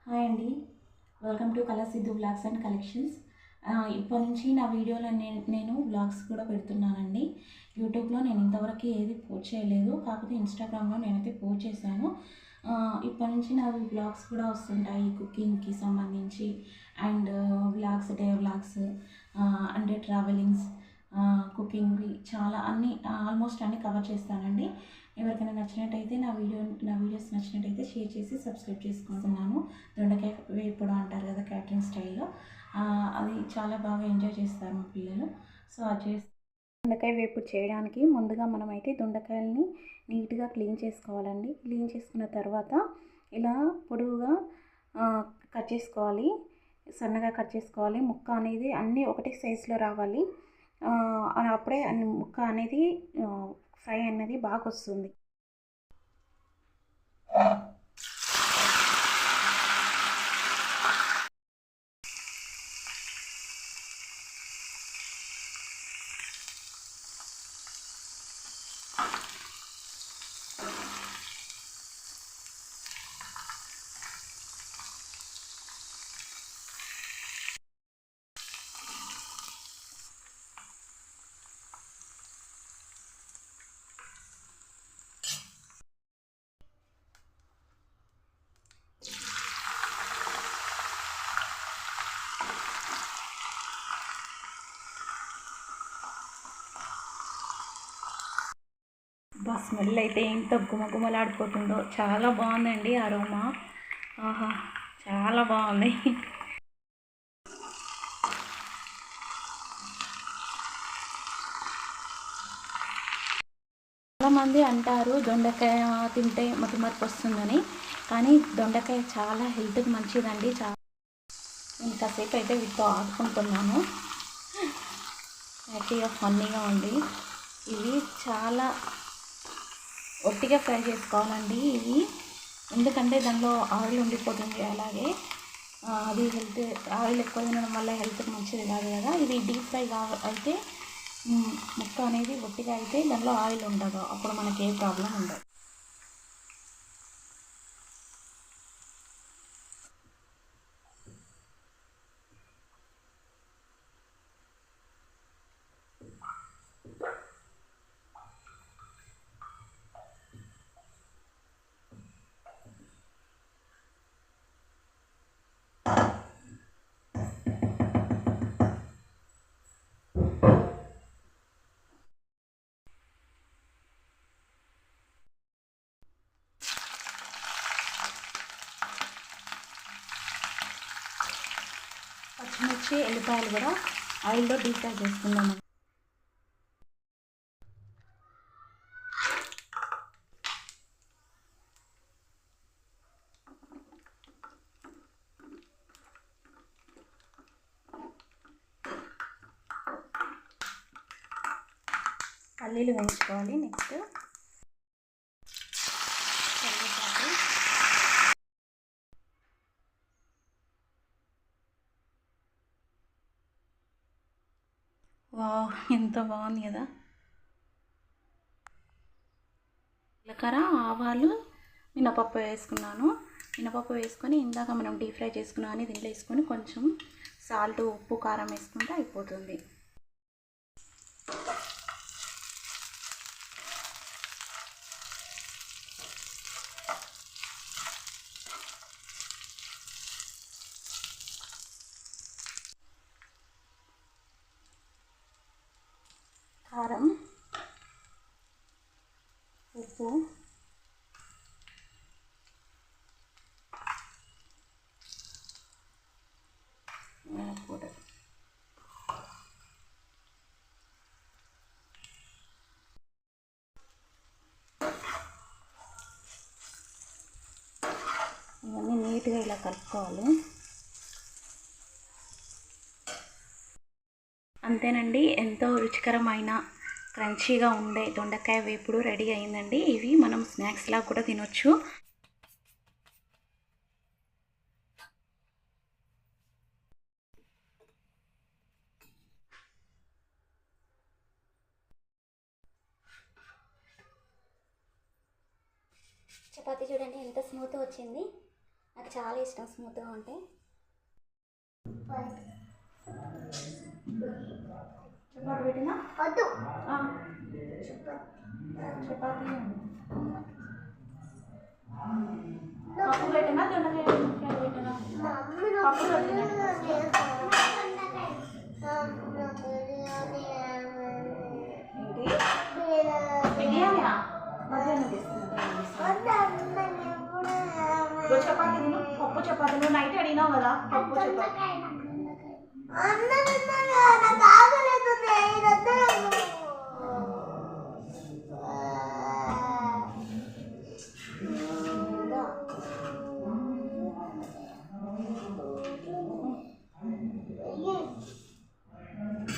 Hi అండి, welcome to colour Siddhu vlogs and collections. ఇప్పటి నుంచి నా వీడియోలో నేను వ్లాగ్స్ కూడా పెడుతున్నానండి. యూట్యూబ్లో నేను ఇంతవరకు ఏది పోస్ట్ చేయలేదు, కాకపోతే ఇన్స్టాగ్రామ్లో నేనైతే పోస్ట్ చేశాను. ఇప్పటి నుంచి నా వ్లాగ్స్ కూడా వస్తుంటాయి కుకింగ్కి సంబంధించి, and vlogs, day vlogs, and travelings, కుకింగ్వి చాలా అన్నీ ఆల్మోస్ట్ అన్నీ కవర్ చేస్తానండి. ఎవరికైనా నచ్చినట్టయితే నా వీడియోస్ నచ్చినట్టయితే షేర్ చేసి సబ్స్క్రైబ్ చేసుకుంటున్నాను. దొండకాయ వేపుడు అంటారు కదా క్యాటరింగ్ స్టైల్లో, అది చాలా బాగా ఎంజాయ్ చేస్తారు మా పిల్లలు. సో అది దొండకాయ వేపుడు చేయడానికి ముందుగా మనమైతే దొండకాయలని నీట్గా క్లీన్ చేసుకోవాలండి. క్లీన్ చేసుకున్న తర్వాత ఇలా పొడవుగా కట్ చేసుకోవాలి, సన్నగా కట్ చేసుకోవాలి. ముక్క అనేది అన్నీ ఒకటే సైజులో రావాలి. అప్పుడే ముక్క అనేది ఫ్రై అనేది బాగా వస్తుంది. స్మెల్ అయితే ఎంత గుమగుమలాడిపోతుందో, చాలా బాగుందండి అరోమా. ఆహా, చాలా బాగుంది. చాలామంది అంటారు దొండకాయ తింటే మతిమరుపు వస్తుందని, కానీ దొండకాయ చాలా హెల్త్కి మంచిదండి. నేను కాసేపు అయితే వీటితో ఆడుకుంటున్నాను, హ్యాపీగా ఫన్నీగా ఉంది. ఇవి చాలా ఒట్టిగా ఫ్రై చేసుకోవాలండి ఇవి, ఎందుకంటే దానిలో ఆయిల్ ఉండిపోతుంది. అలాగే అది ఆయిల్ ఎక్కువ తినడం వల్ల హెల్త్కి మంచిది కాదు కదా. ఇది డీప్ ఫ్రై అయితే ముక్క అనేది ఒట్టిగా అయితే దానిలో ఆయిల్ ఉండదు, అప్పుడు మనకి ఏ ప్రాబ్లం ఉండదు. పచ్చిమిర్చి, ఎల్లిపాయలు కూడా ఆయిల్లో డీప్ ఫ్రై చేసుకుందాం. పల్లీలు వేయించుకోవాలి. నెక్స్ట్ కరివేపాకు, వావ్ ఎంత బాగుంది కదా. జీలకర్ర, ఆవాలు, మినపప్పు వేసుకున్నాను. మినపప్పు వేసుకొని ఇందాక మనం డీప్ ఫ్రై చేసుకున్నామని దీంట్లో వేసుకొని కొంచెం సాల్ట్, ఉప్పు, కారం వేసుకుంటే అయిపోతుంది. కారం, ఉప్పు, పౌడర్, ఇవన్నీ నీట్గా ఇలా కలుపుకోవాలి. అంతేనండి, ఎంతో రుచికరమైన క్రంచీగా ఉండే దొండకాయ వేపుడు రెడీ అయిందండి. ఇవి మనం స్నాక్స్లా కూడా తినొచ్చు. చపాతీ చూడండి ఎంత స్మూత్ వచ్చింది. నాకు చాలా ఇష్టం స్మూత్గా ఉంటే. చపాతి పెట్టినా వద్దు. చపాతి పప్పు పెట్టినా దొండకాయ పెట్టినా పప్పు బిర్యానీ మధ్యాహ్నం చపాతి తిను. పప్పు చపాతి నువ్వు నైట్ అడిగినావు కదా. పప్పు చపాతి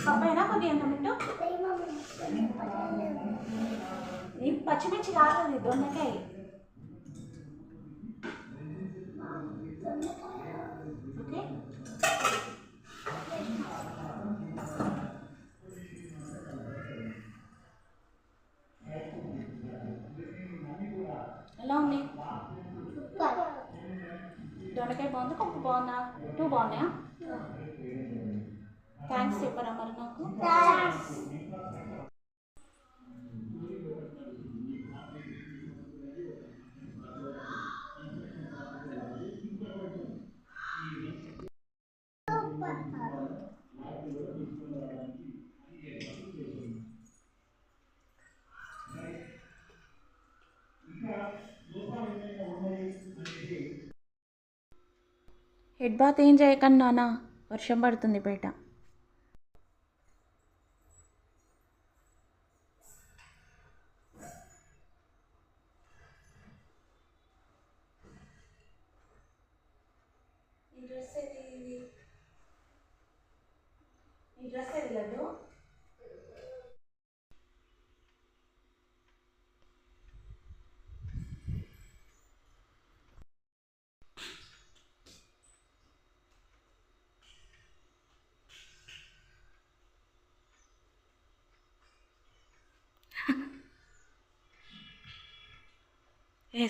పప్పైనా కొద్దిగా ఎంత మింటు. ఈ పచ్చిమిర్చి కాదు, దొండకాయ. ఓకే, ఎలా ఉంది? దొండకాయ బాగుంది, పప్పు బాగుందా? 2 బాగున్నాయా? థ్యాంక్స్ చెప్పరా మరి నాకు. హెడ్ బాత్ ఏం చేయకండి నాన్న, వర్షం పడుతుంది బయట. ఈ డ్రెస్ ఏది లడ్డు?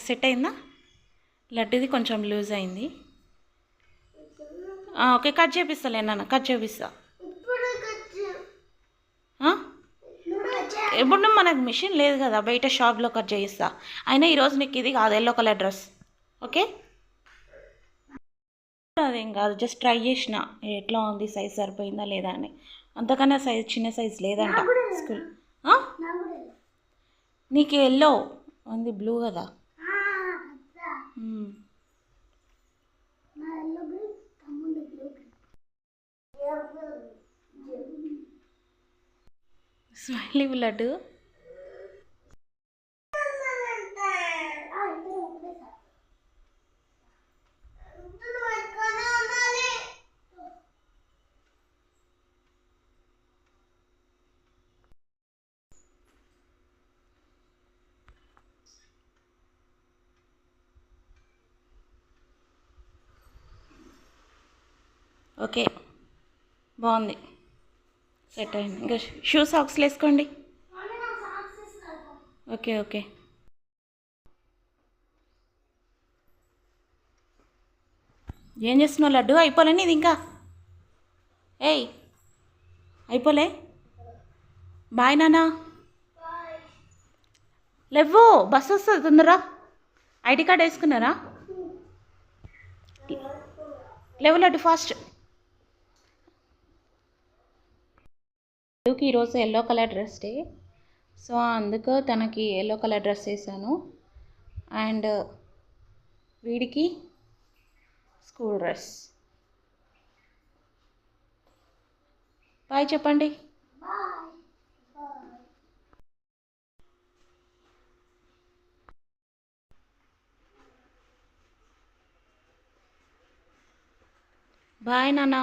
సెట్ అయిందా? లడ్డుది కొంచెం లూజ్ అయింది. ఓకే, కట్ చేపిస్తాలే నాన్న, కట్ చేపిస్తా. ఇప్పుడు మనకు మిషన్ లేదు కదా, బయట షాప్లో కట్ చేయిస్తా. అయినా ఈరోజు నీకు ఇది కాదు, ఎల్లో కలర్ డ్రెస్. ఓకే, అదేం కాదు, జస్ట్ ట్రై చేసిన ఎట్లా ఉంది, సైజ్ సరిపోయిందా లేదా అని. అంతకన్నా సైజ్ చిన్న సైజ్ లేదంట స్కూల్. నీకు ఎల్లో ఉంది, బ్లూ కదా. స్మైలీ లడ్డు. ఓకే, బాగుంది, సెట్ అయింది. ఇంకా షూ సాక్స్లు వేసుకోండి. ఓకే ఓకే, ఏం చేస్తున్నావు లడ్డు? అయిపోలేని ఇది ఇంకా. ఏయ్, అయిపోలే. బాయ్ నాన్న. లేవు, బస్సు వస్తుంది తొందరరా. ఐడి కార్డ్ వేసుకున్నారా? లేవు లడ్డు, ఫాస్ట్. ఈరోజు yellow colour dress day, so అందుకు తనకి ఎల్లో కలర్ డ్రెస్ వేసాను. అండ్ వీడికి స్కూల్ డ్రెస్. బాయ్ చెప్పండి. బాయ్ నాన్న.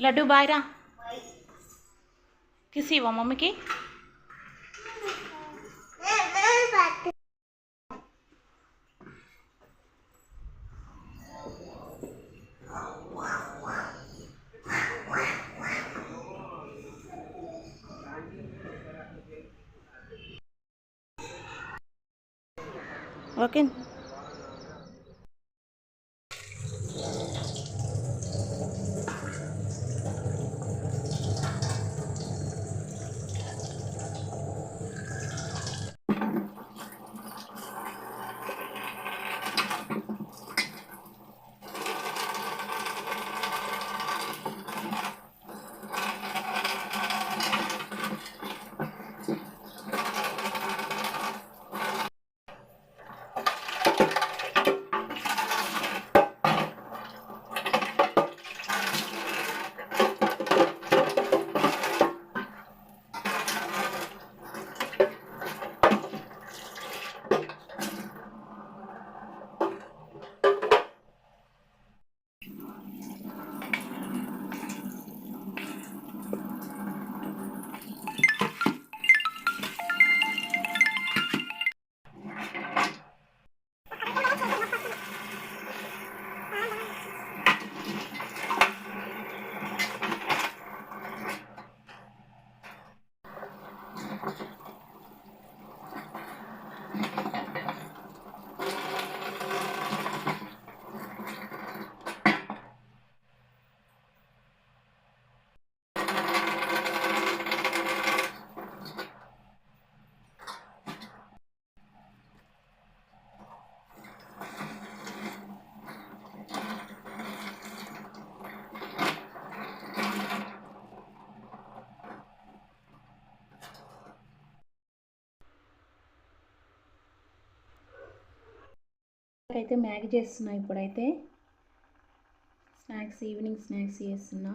లడ్డు బాయ్ రా. కిస్ ఇవ్వ మమ్మీకి. ఓకే. అయితే మ్యాగీ చేస్తున్నా ఇప్పుడైతే. ఈవినింగ్ స్నాక్స్ చేస్తున్నా.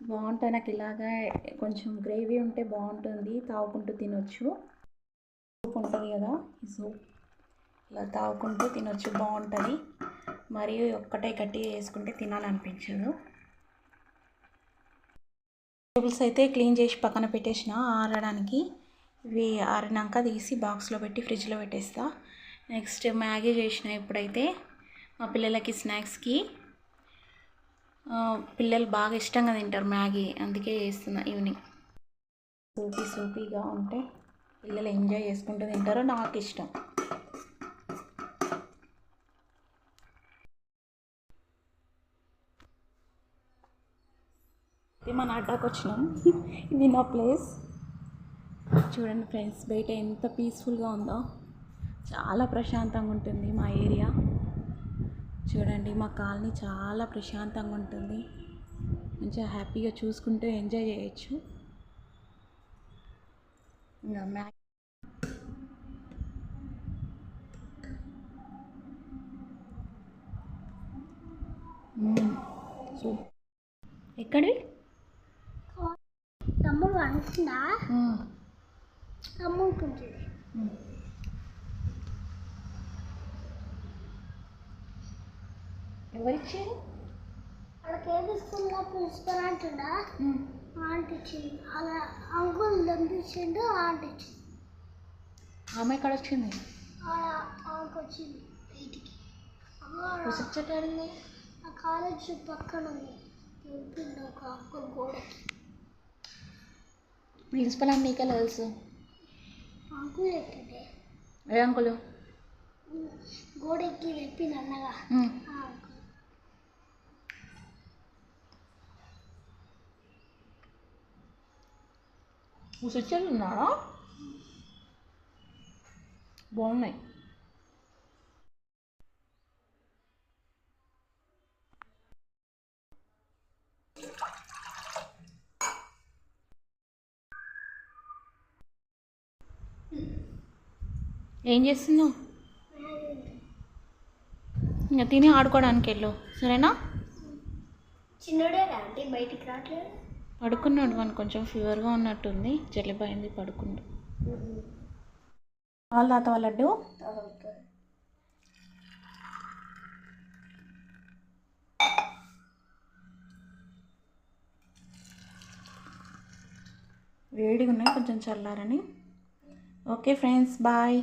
బాగుంటుంది. నాకు ఇలాగా కొంచెం గ్రేవీ ఉంటే బాగుంటుంది, తాగుకుంటూ తినొచ్చు. సూప్ ఉంటుంది కదా, ఈ సూప్ ఇలా తాగుకుంటూ తినొచ్చు, బాగుంటుంది. మరియు ఒక్కటే గట్టిగా వేసుకుంటే తినాలనిపించదు. వెజిటేబుల్స్ అయితే క్లీన్ చేసి పక్కన పెట్టేసిన ఆరడానికి. ఇవి ఆరినాక తీసి బాక్స్లో పెట్టి ఫ్రిడ్జ్లో పెట్టేస్తా. నెక్స్ట్ మ్యాగీ చేసిన ఇప్పుడైతే మా పిల్లలకి స్నాక్స్కి. పిల్లలు బాగా ఇష్టంగా తింటారు మ్యాగీ, అందుకే చేస్తున్నా ఈవినింగ్. సూపీగా ఉంటే పిల్లలు ఎంజాయ్ చేసుకుంటూ తింటారు, నాకు ఇష్టం. మన అడ్డాకి వచ్చినాం. ఇది నా ప్లేస్. చూడండి ఫ్రెండ్స్, బయట ఎంత పీస్ఫుల్గా ఉందో, చాలా ప్రశాంతంగా ఉంటుంది మా ఏరియా. చూడండి, మా కాలనీ చాలా ప్రశాంతంగా ఉంటుంది. మంచిగా హ్యాపీగా చూసుకుంటూ ఎంజాయ్ చేయొచ్చు. ఇంకా ఎక్కడి తమ్ముడు అనుకుందా అమ్ముకుంటుంది. ఎవరిచ్చారు? వాళ్ళకి ఏది స్కూల్లో ప్రిన్సిపల్ అంటుండా, ఆంటీ ఇచ్చింది. అలా అంకుల్ దంపించిండు, ఆంటీ ఇచ్చింది. ఆమె ఎక్కడ వచ్చింది? ఆమెకు వచ్చింది బయటికి. చెట్టాడింది. ఆ కాలేజ్ పక్కన ఉంది, దంపిండు ఒక అంకుల్ గోడకి. ప్రిన్సిపల్ అని నీకే తెలుసు? అంకుల్ చెప్పిండే. ఏ అంకులు? గోడెక్కి తెప్పింది అన్నగా. స్విచ్లు ఉన్నాడా? బాగున్నాయి. ఏం చేస్తున్నావు? ఇంకా తిని ఆడుకోవడానికి వెళ్ళు, సరేనా? చిన్నడే అంటే బయటికి రావట్లేదు. పడుకున్నాడు. మనకు కొంచెం ఫీవర్గా ఉన్నట్టుంది, జలిపోయింది, పడుకుండు. వాళ్ళ తాత వాళ్ళ లడ్డు వేడిగా ఉన్నాయి, కొంచెం చల్లారని. Okay friends, bye.